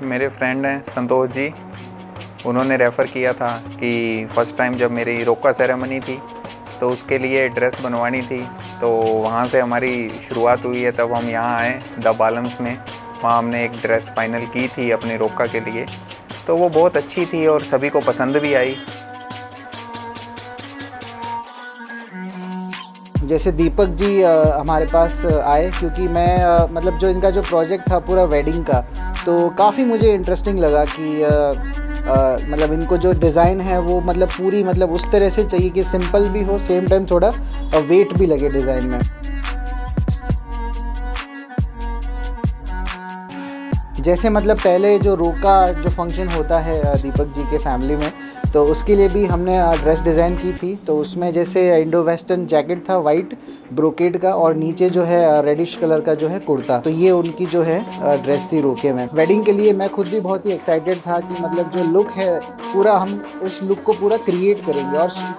मेरे फ्रेंड हैं संतोष जी, उन्होंने रेफ़र किया था कि फ़र्स्ट टाइम जब मेरी रोका सेरेमनी थी तो उसके लिए ड्रेस बनवानी थी, तो वहाँ से हमारी शुरुआत हुई है। तब हम यहाँ आए द बालम्स में, वहाँ हमने एक ड्रेस फ़ाइनल की थी अपनी रोका के लिए, तो वो बहुत अच्छी थी और सभी को पसंद भी आई। जैसे दीपक जी हमारे पास आए क्योंकि मैं मतलब जो इनका जो प्रोजेक्ट था पूरा वेडिंग का, तो काफ़ी मुझे इंटरेस्टिंग लगा कि मतलब इनको जो डिज़ाइन है वो मतलब पूरी मतलब उस तरह से चाहिए कि सिंपल भी हो, सेम टाइम थोड़ा वेट भी लगे डिज़ाइन में। जैसे मतलब पहले जो रोका जो फंक्शन होता है दीपक जी के फैमिली में, तो उसके लिए भी हमने ड्रेस डिज़ाइन की थी। तो उसमें जैसे इंडो वेस्टर्न जैकेट था वाइट ब्रोकेड का, और नीचे जो है रेडिश कलर का जो है कुर्ता। तो ये उनकी जो है ड्रेस थी रोके में। वेडिंग के लिए मैं खुद भी बहुत ही एक्साइटेड था कि मतलब जो लुक है पूरा हम उस लुक को पूरा क्रिएट करेंगे।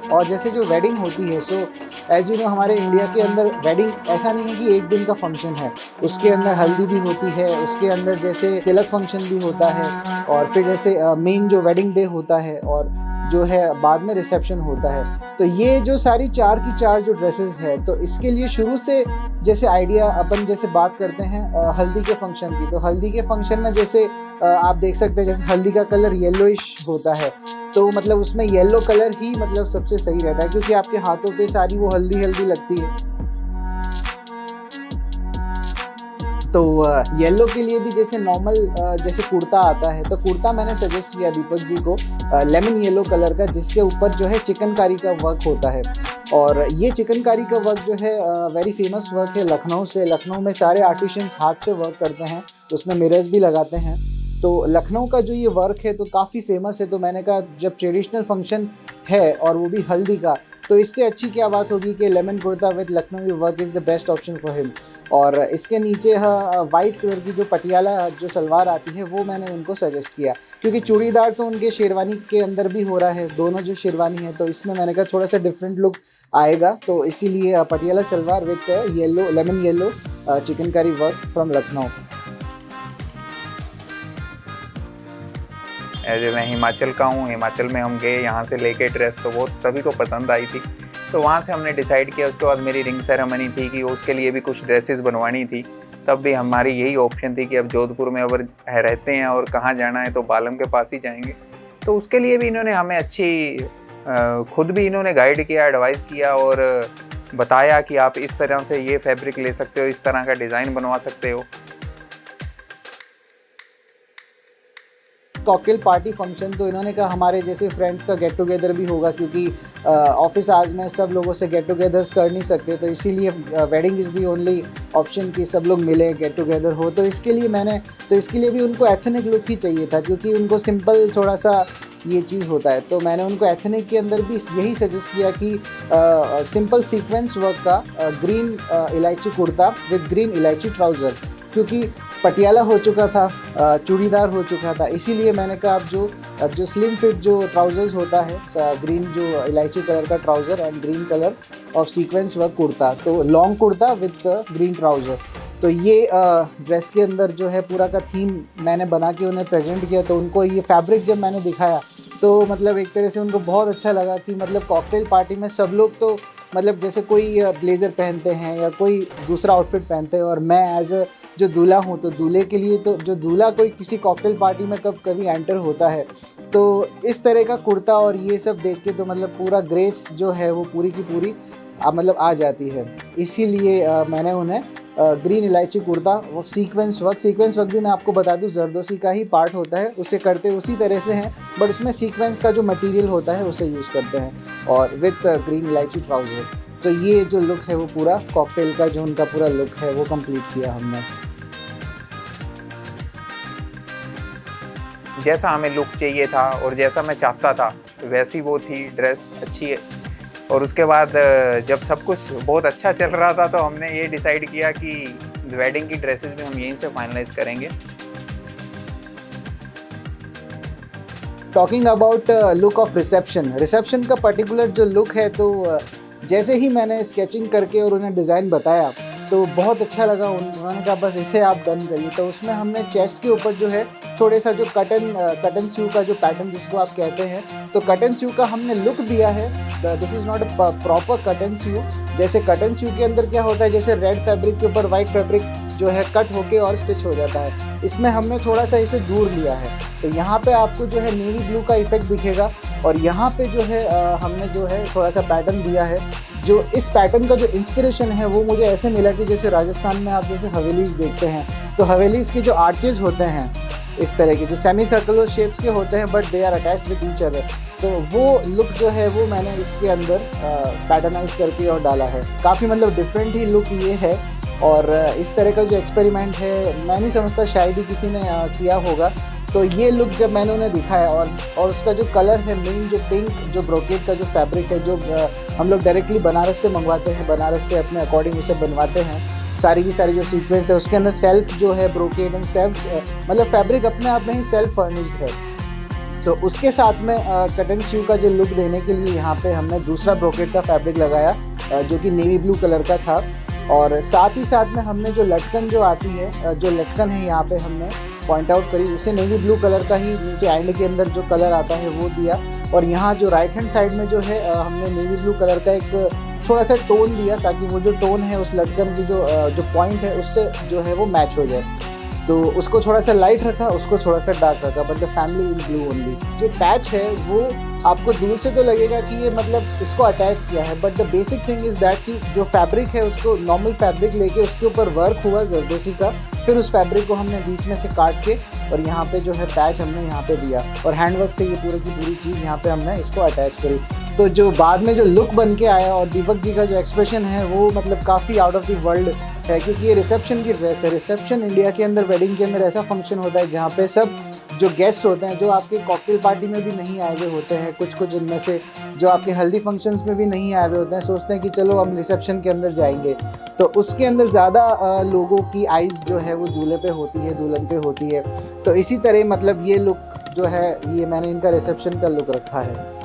और जैसे जो वेडिंग होती है, सो एज यू नो हमारे इंडिया के अंदर वेडिंग ऐसा नहीं है कि एक दिन का फंक्शन है, उसके अंदर हल्दी भी होती है, उसके अंदर जैसे तिलक फंक्शन भी होता है, और फिर जैसे मेन जो वेडिंग डे होता है, और जो है बाद में रिसेप्शन होता है। तो ये जो सारी चार की चार जो ड्रेसेस है, तो इसके लिए शुरू से जैसे आइडिया अपन जैसे बात करते हैं हल्दी के फंक्शन की, तो हल्दी के फंक्शन में जैसे आप देख सकते हैं जैसे हल्दी का कलर येलोइश होता है, तो मतलब उसमें येलो कलर ही मतलब सबसे सही रहता है क्योंकि आपके हाथों पे सारी वो हल्दी हल्दी लगती है। तो येलो के लिए भी जैसे नॉर्मल जैसे कुर्ता आता है, तो कुर्ता मैंने सजेस्ट किया दीपक जी को लेमन येलो कलर का, जिसके ऊपर जो है चिकनकारी का वर्क होता है। और ये चिकनकारी का वर्क जो है वेरी फेमस वर्क है लखनऊ से। लखनऊ में सारे आर्टिशियंस हाथ से वर्क करते हैं, उसमें मिरर्स भी लगाते हैं। तो लखनऊ का जो ये वर्क है तो काफ़ी फेमस है। तो मैंने कहा जब ट्रेडिशनल फंक्शन है और वो भी हल्दी का, तो इससे अच्छी क्या बात होगी कि lemon kurta with Lucknow work is the best option for him. और इसके नीचे वाइट कलर की जो पटियाला जो सलवार आती है वो मैंने उनको सजेस्ट किया, क्योंकि चूड़ीदार तो उनके शेरवानी के अंदर भी हो रहा है, दोनों जो शेरवानी है, तो इसमें मैंने कहा थोड़ा सा डिफरेंट लुक आएगा, तो इसीलिए Patiala salwar with yellow lemon yellow chikankari work from Lucknow. As मैं हिमाचल का हूँ, हिमाचल में हम गए, यहाँ से लेके ड्रेस तो बहुत सभी को पसंद आई थी, तो वहाँ से हमने डिसाइड किया। उसके बाद मेरी रिंग सेरेमनी थी कि उसके लिए भी कुछ ड्रेसेस बनवानी थी। तब भी हमारी यही ऑप्शन थी कि अब जोधपुर में अगर रहते हैं और कहाँ जाना है तो बालम के पास ही जाएंगे। तो उसके लिए भी इन्होंने हमें अच्छी खुद भी इन्होंने गाइड किया, एडवाइस किया और बताया कि आप इस तरह से ये फैब्रिक ले सकते हो, इस तरह का डिज़ाइन बनवा सकते हो। कॉकटेल पार्टी फंक्शन, तो इन्होंने कहा हमारे जैसे फ्रेंड्स का गेट टुगेदर भी होगा, क्योंकि ऑफिस आज में सब लोगों से गेट टुगेदर्स कर नहीं सकते, तो इसीलिए wedding is the only option कि सब लोग मिले गेट टुगेदर हो। तो इसके लिए भी उनको एथनिक लुक ही चाहिए था, क्योंकि उनको सिंपल थोड़ा सा ये चीज़ होता है। तो मैंने उनको एथनिक के अंदर भी यही सजेस्ट किया कि सिंपल सीक्वेंस वर्क का ग्रीन इलायची कुर्ता विद ग्रीन इलायची ट्राउज़र, क्योंकि पटियाला हो चुका था, चूड़ीदार हो चुका था, इसीलिए मैंने कहा आप जो स्लिम फिट जो ट्राउज़र्स होता है, ग्रीन जो इलायची कलर का trouser and green colour of sequence work kurta, तो long kurta with green trouser. तो ये ड्रेस के अंदर जो है पूरा का थीम मैंने बना के उन्हें प्रेजेंट किया। तो उनको ये फैब्रिक जब मैंने दिखाया तो मतलब एक तरह से उनको बहुत अच्छा लगा कि मतलब कॉकटेल पार्टी में सब लोग तो मतलब जैसे कोई ब्लेज़र पहनते हैं या कोई दूसरा आउटफिट पहनते हैं, और मैं एज अ जो दूल्हा हूँ, तो दूल्हे के लिए तो जो दूल्हा कोई किसी कॉकटेल पार्टी में कभी एंटर होता है, तो इस तरह का कुर्ता और ये सब देख के तो मतलब पूरा ग्रेस जो है वो पूरी की पूरी मतलब आ जाती है। इसीलिए मैंने उन्हें ग्रीन इलायची कुर्ता वो सीक्वेंस वर्क भी मैं आपको बता दूं जरदोसी का ही पार्ट होता है, उसे करते उसी तरह से हैं, बट उसमें सीक्वेंस का जो मटेरियल होता है उसे यूज़ करते हैं, और विथ ग्रीन इलायची ट्राउज़र। तो ये जो लुक है वो पूरा कॉकटेल का जो उनका पूरा लुक है वो कंप्लीट किया हमने। जैसा हमें लुक चाहिए था और जैसा मैं चाहता था वैसी वो थी ड्रेस, अच्छी है। और उसके बाद जब सब कुछ बहुत अच्छा चल रहा था तो हमने ये डिसाइड किया कि वेडिंग की ड्रेसेस भी हम यहीं से फाइनलाइज करेंगे। Talking about look of reception का पर्टिकुलर जो लुक है, तो जैसे ही मैंने स्केचिंग करके और उन्हें डिज़ाइन बताया, तो बहुत अच्छा लगा। उन्होंने कहा बस इसे आप डन करिए। तो उसमें हमने चेस्ट के ऊपर जो है थोड़े सा जो कटन स्यू का जो पैटर्न जिसको आप कहते हैं, तो कटन स्यू का हमने लुक दिया है। This is not a proper cut and sew. जैसे कटन स्यू के अंदर क्या होता है, जैसे रेड फैब्रिक के ऊपर वाइट फैब्रिक जो है कट होके और स्टिच हो जाता है, इसमें हमने थोड़ा सा इसे दूर लिया है। तो यहाँ पे आपको जो है नेवी ब्लू का इफेक्ट दिखेगा, और यहाँ पे जो है हमने जो है थोड़ा सा पैटर्न दिया है। जो इस पैटर्न का जो इंस्पिरेशन है वो मुझे ऐसे मिला कि जैसे राजस्थान में आप जैसे हवेलीज़ देखते हैं, तो हवेलीज़ के जो आर्चेज होते हैं इस तरह के जो सेमी सर्कुलर शेप्स के होते हैं, but they are attached with each other, तो वो लुक जो है वो मैंने इसके अंदर पैटर्नाइज करके और डाला है। काफ़ी मतलब डिफरेंट ही लुक ये है। और इस तरह का जो एक्सपेरिमेंट है मैं नहीं समझता शायद ही किसी ने किया होगा। तो ये लुक जब मैंने उन्हें दिखाया, और उसका जो कलर है मेन जो पिंक जो ब्रोकेट का जो फैब्रिक है, जो हम लोग डायरेक्टली बनारस से मंगवाते हैं, बनारस से अपने अकॉर्डिंग उसे बनवाते हैं, सारी की सारी जो सीक्वेंस है उसके अंदर सेल्फ जो है ब्रोकेट एंड सेल्फ मतलब फैब्रिक अपने आप में ही सेल्फ फर्निश्ड है। तो उसके साथ में कटन स्यू का जो लुक देने के लिए यहाँ पे हमने दूसरा ब्रोकेट का फैब्रिक लगाया जो कि नेवी ब्लू कलर का था। और साथ ही साथ में हमने जो लटकन जो आती है, जो लटकन है यहाँ पे हमने पॉइंट आउट करी, उसे नेवी ब्लू कलर का ही नीचे एंड के अंदर जो कलर आता है वो दिया। और यहाँ जो राइट हैंड साइड में जो है हमने नेवी ब्लू कलर का एक थोड़ा सा टोन दिया, ताकि वो जो टोन है उस लटकन की जो पॉइंट है उससे जो है वो मैच हो जाए। तो उसको थोड़ा सा लाइट रखा, उसको थोड़ा सा डार्क रखा, but the family is blue only. जो पैच है वो आपको दूर से तो लगेगा कि ये मतलब इसको अटैच किया है, but the basic thing is that कि जो फैब्रिक है उसको नॉर्मल फैब्रिक लेके उसके ऊपर वर्क हुआ जरदोसी का, फिर उस फैब्रिक को हमने बीच में से काट के और यहाँ पे जो है पैच हमने यहाँ पे दिया, और हैंडवर्क से ये पूरी की पूरी चीज़ यहाँ पे हमने इसको अटैच करी। तो जो बाद में जो लुक बन के आया और दीपक जी का जो एक्सप्रेशन है वो मतलब काफ़ी आउट ऑफ द वर्ल्ड है, क्योंकि ये रिसेप्शन की ड्रेस है। रिसेप्शन इंडिया के अंदर वेडिंग के अंदर ऐसा फंक्शन होता है जहाँ पे सब जो गेस्ट होते हैं, जो आपके कॉकटेल पार्टी में भी नहीं आए हुए होते हैं, कुछ उनमें से जो आपके हल्दी फंक्शंस में भी नहीं आए हुए होते हैं, सोचते हैं कि चलो हम रिसेप्शन के अंदर जाएंगे, तो उसके अंदर ज़्यादा लोगों की आइज़ जो है वो दूल्हे पे होती है, दुल्हन पे होती है। तो इसी तरह मतलब ये लुक जो है ये मैंने इनका रिसेप्शन का लुक रखा है।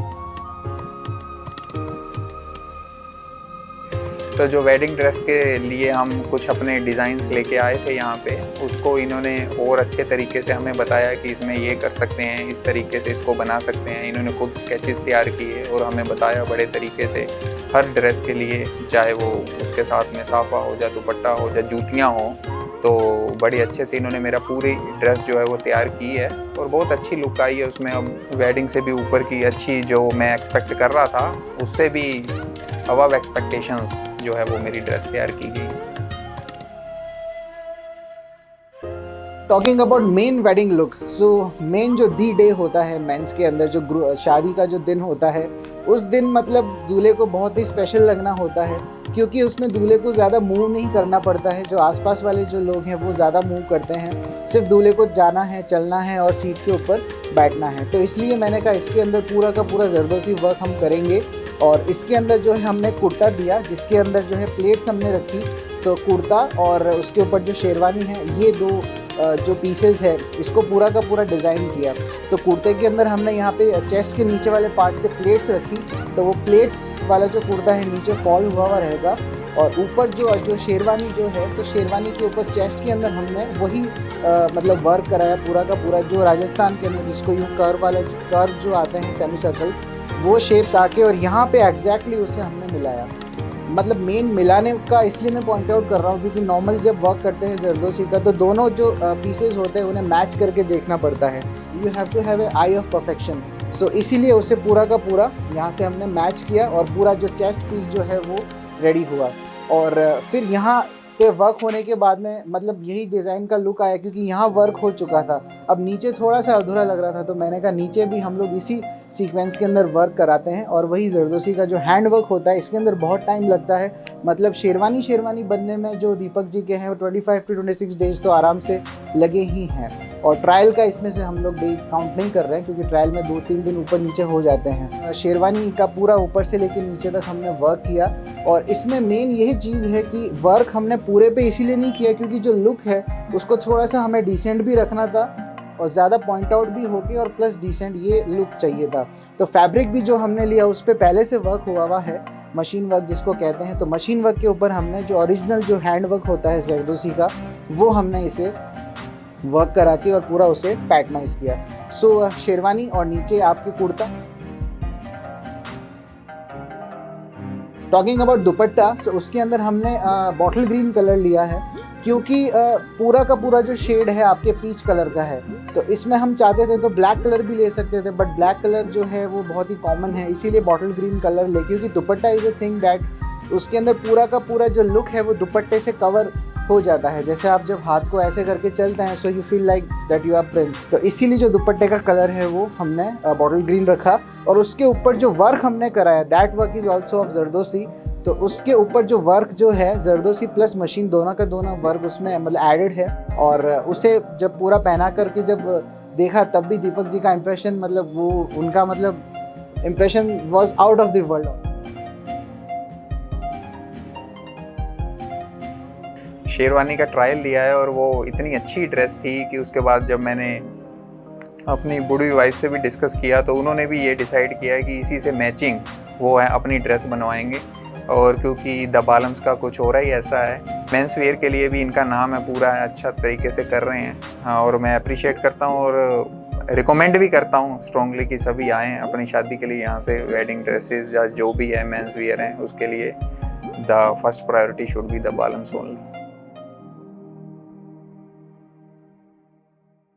तो जो वेडिंग ड्रेस के लिए हम कुछ अपने डिज़ाइंस लेके आए थे यहाँ पे, उसको इन्होंने और अच्छे तरीके से हमें बताया कि इसमें ये कर सकते हैं, इस तरीके से इसको बना सकते हैं। इन्होंने खुद स्केचेस तैयार किए और हमें बताया बड़े तरीके से हर ड्रेस के लिए, चाहे वो उसके साथ में साफ़ा हो जाए, दुपट्टा हो जाए, जूतियाँ हो, तो बड़ी अच्छे से इन्होंने मेरा पूरी ड्रेस जो है वो तैयार की है और बहुत अच्छी लुक आई है उसमें। अब वेडिंग से भी ऊपर की अच्छी जो मैं एक्सपेक्ट कर रहा था उससे भी अबव एक्सपेक्टेशंस जो है वो मेरी ड्रेस तैयार की गई। Talking about main wedding look, so main जो दी डे होता है मेंस के अंदर, जो शादी का जो दिन होता है, उस दिन मतलब दूल्हे को बहुत ही स्पेशल लगना होता है, क्योंकि उसमें दूल्हे को ज़्यादा मूव नहीं करना पड़ता है। जो आसपास वाले जो लोग हैं वो ज़्यादा मूव करते हैं, सिर्फ दूल्हे को जाना है, चलना है और सीट के ऊपर बैठना है। तो इसलिए मैंने कहा इसके अंदर पूरा का पूरा जरदोसी वर्क हम करेंगे। और इसके अंदर जो है हमने कुर्ता दिया, जिसके अंदर जो है प्लेट्स हमने रखी, तो कुर्ता और उसके ऊपर जो शेरवानी है, ये दो जो पीसेस है इसको पूरा का पूरा डिज़ाइन किया। तो कुर्ते के अंदर हमने यहाँ पे चेस्ट के नीचे वाले पार्ट से प्लेट्स रखी, तो वो प्लेट्स वाला जो कुर्ता है नीचे फॉल हुआ हुआ रहेगा, और ऊपर जो शेरवानी जो है, तो शेरवानी के ऊपर चेस्ट के अंदर हमने वही मतलब वर्क कराया पूरा का पूरा, जो राजस्थान के अंदर जिसको यूँ कर्व जो आते हैं सेमी सर्कल्स, वो शेप्स आके और यहाँ पे एग्जैक्टली उसे हमने मिलाया। मतलब मेन मिलाने का इसलिए मैं पॉइंट आउट कर रहा हूँ क्योंकि नॉर्मल जब वर्क करते हैं जरदोसी का, तो दोनों जो पीसेस होते हैं उन्हें मैच करके देखना पड़ता है। You have to have a eye of perfection. So इसीलिए उसे पूरा का पूरा यहाँ से हमने मैच किया और पूरा जो चेस्ट पीस जो है वो रेडी हुआ। और फिर यहाँ पे वर्क होने के बाद में मतलब यही डिज़ाइन का लुक आया, क्योंकि यहाँ वर्क हो चुका था, अब नीचे थोड़ा सा अधूरा लग रहा था, तो मैंने कहा नीचे भी हम लोग इसी सीक्वेंस के अंदर वर्क कराते हैं। और वही जरदोसी का जो हैंड वर्क होता है इसके अंदर बहुत टाइम लगता है। मतलब शेरवानी बनने में जो दीपक जी के हैं वो 25 to 26 डेज तो आराम से लगे ही हैं। और ट्रायल का इसमें से हम लोग डे काउंट नहीं कर रहे हैं, क्योंकि ट्रायल में 2-3 दिन ऊपर नीचे हो जाते हैं। शेरवानी का पूरा ऊपर से लेके नीचे तक हमने वर्क किया। और इसमें मेन यही चीज़ है कि वर्क हमने पूरे पे इसीलिए नहीं किया क्योंकि जो लुक है उसको थोड़ा सा हमें डिसेंट भी रखना था, और ज़्यादा पॉइंट आउट भी होके और प्लस डिसेंट ये लुक चाहिए था। तो फैब्रिक भी जो हमने लिया उस पर पहले से वर्क हुआ है, मशीन वर्क जिसको कहते हैं। तो मशीन वर्क के ऊपर हमने जो ओरिजिनल जो हैंड वर्क होता है जरदोसी का, वो हमने इसे वर्क करा के और पूरा उसे पैटर्नाइज किया। सो शेरवानी और नीचे आपके कुर्ता। टॉकिंग अबाउट दुपट्टा, सो उसके अंदर हमने बॉटल ग्रीन कलर लिया है क्योंकि पूरा का पूरा जो शेड है आपके पीच कलर का है। तो इसमें हम चाहते थे तो ब्लैक कलर भी ले सकते थे, बट ब्लैक कलर जो है वो बहुत ही कॉमन है, इसीलिए बॉटल ग्रीन कलर ले, क्योंकि दुपट्टा इज़ अ थिंग दैट उसके अंदर पूरा का पूरा जो लुक है वो दुपट्टे से कवर हो जाता है। जैसे आप जब हाथ को ऐसे करके चलते हैं, so you feel like that you are prince. तो इसीलिए जो दुपट्टे का कलर है वो हमने बॉटल ग्रीन रखा। और उसके ऊपर जो वर्क हमने कराया, that work is also of zardozi. तो उसके ऊपर जो वर्क जो है जरदोसी प्लस मशीन दोनों का दोनों वर्क उसमें मतलब एडेड है। और उसे जब पूरा पहना करके जब देखा तब भी दीपक जी का इम्प्रेशन, मतलब वो उनका मतलब impression was out of the world. Sherwani का ट्रायल लिया है और वो इतनी अच्छी ड्रेस थी कि उसके बाद जब मैंने अपनी बूढ़ी वाइफ से भी डिस्कस किया तो उन्होंने भी ये डिसाइड किया है कि इसी से मैचिंग वो है अपनी ड्रेस बनवाएंगे। और क्योंकि द बालम्स का कुछ हो रहा ही ऐसा है, मेंस वेयर के लिए भी इनका नाम है, पूरा अच्छा तरीके से कर रहे हैं। हाँ, और मैं अप्रिशिएट करता हूँ और रिकमेंड भी करता हूँ स्ट्रॉन्गली कि सभी आएँ अपनी शादी के लिए यहाँ से। वेडिंग ड्रेसेस या जो भी है मेंस वेयर हैं उसके लिए the first priority should be the balms only.